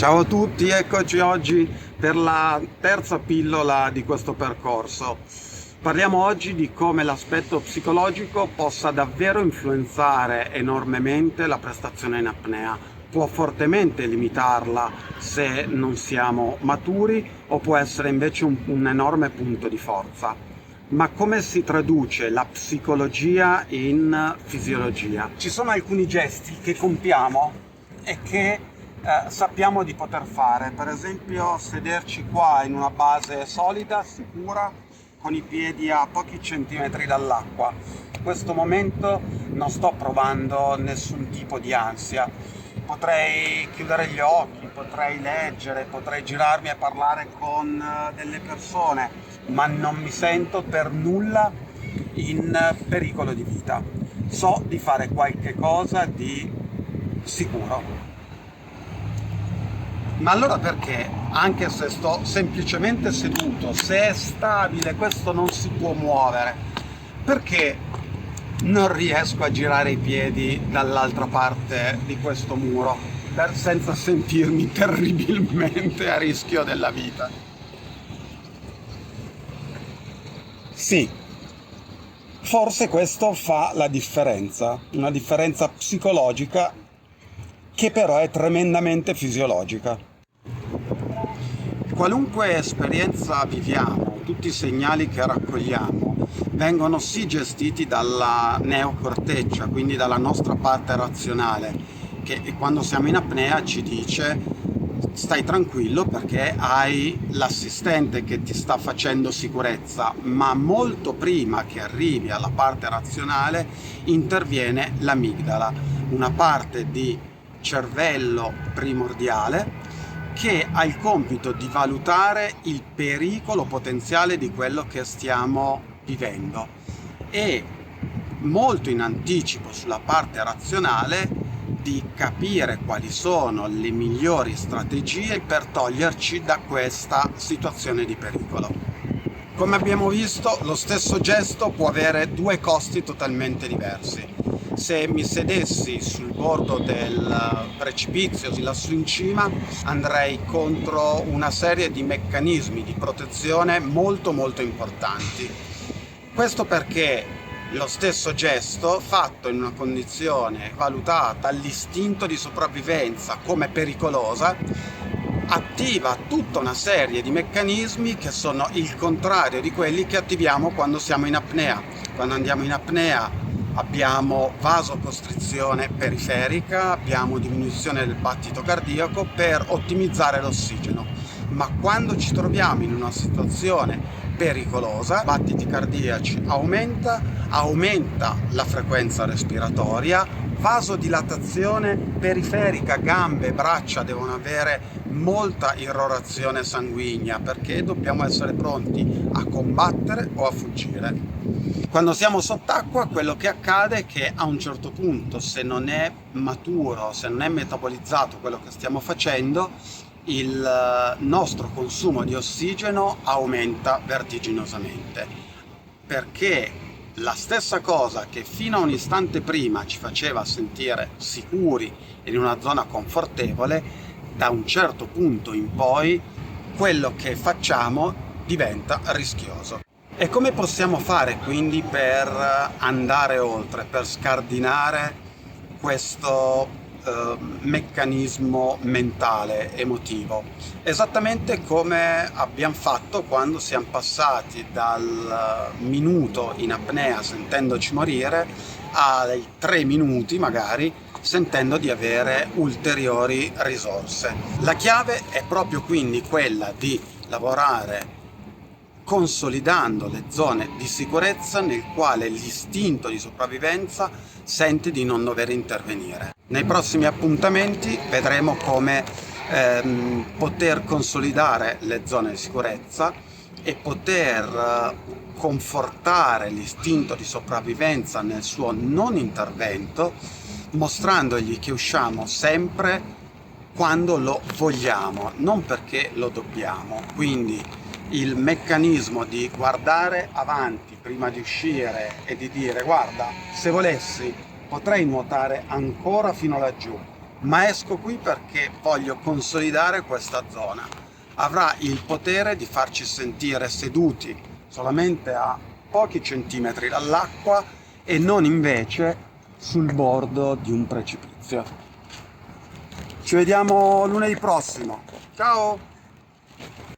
Ciao a tutti, eccoci oggi per la terza pillola di questo percorso. Parliamo oggi di come l'aspetto psicologico possa davvero influenzare enormemente la prestazione in apnea. Può fortemente limitarla se non siamo maturi o può essere invece un enorme punto di forza. Ma come si traduce la psicologia in fisiologia? Ci sono alcuni gesti che compiamo e che sappiamo di poter fare, per esempio sederci qua in una base solida, sicura, con i piedi a pochi centimetri dall'acqua. In questo momento non sto provando nessun tipo di ansia. Potrei chiudere gli occhi, potrei leggere, potrei girarmi e parlare con delle persone, ma non mi sento per nulla in pericolo di vita. So di fare qualche cosa di sicuro. Ma allora perché, anche se sto semplicemente seduto, se è stabile, questo non si può muovere, perché non riesco a girare i piedi dall'altra parte di questo muro, senza sentirmi terribilmente a rischio della vita? Sì, forse questo fa la differenza, una differenza psicologica che però è tremendamente fisiologica. Qualunque esperienza viviamo, tutti i segnali che raccogliamo vengono sì gestiti dalla neocorteccia, quindi dalla nostra parte razionale, che quando siamo in apnea ci dice stai tranquillo perché hai l'assistente che ti sta facendo sicurezza, ma molto prima che arrivi alla parte razionale interviene l'amigdala, una parte di cervello primordiale che ha il compito di valutare il pericolo potenziale di quello che stiamo vivendo e molto in anticipo sulla parte razionale di capire quali sono le migliori strategie per toglierci da questa situazione di pericolo. Come abbiamo visto, lo stesso gesto può avere due costi totalmente diversi. Se mi sedessi sul bordo del precipizio, lassù in cima, andrei contro una serie di meccanismi di protezione molto importanti. Questo perché lo stesso gesto, fatto in una condizione valutata all'istinto di sopravvivenza come pericolosa, attiva tutta una serie di meccanismi che sono il contrario di quelli che attiviamo quando siamo in apnea. Quando andiamo in apnea abbiamo vasocostrizione periferica, abbiamo diminuzione del battito cardiaco per ottimizzare l'ossigeno, ma quando ci troviamo in una situazione pericolosa, battiti cardiaci aumenta la frequenza respiratoria, vasodilatazione periferica, gambe e braccia devono avere molta irrorazione sanguigna perché dobbiamo essere pronti a combattere o a fuggire. Quando siamo sott'acqua quello che accade è che a un certo punto, se non è maturo, se non è metabolizzato quello che stiamo facendo, il nostro consumo di ossigeno aumenta vertiginosamente, perché la stessa cosa che fino a un istante prima ci faceva sentire sicuri in una zona confortevole, da un certo punto in poi quello che facciamo diventa rischioso. E come possiamo fare quindi per andare oltre, per scardinare questo meccanismo mentale, emotivo? Esattamente come abbiamo fatto quando siamo passati dal minuto in apnea sentendoci morire ai 3 minuti magari sentendo di avere ulteriori risorse. La chiave è proprio quindi quella di lavorare consolidando le zone di sicurezza nel quale l'istinto di sopravvivenza sente di non dover intervenire. Nei prossimi appuntamenti vedremo come poter consolidare le zone di sicurezza e poter confortare l'istinto di sopravvivenza nel suo non intervento, mostrandogli che usciamo sempre quando lo vogliamo, non perché lo dobbiamo. Quindi il meccanismo di guardare avanti prima di uscire e di dire guarda, se volessi potrei nuotare ancora fino laggiù, ma esco qui perché voglio consolidare questa zona. Avrà il potere di farci sentire seduti solamente a pochi centimetri dall'acqua e non invece sul bordo di un precipizio. Ci vediamo lunedì prossimo. Ciao!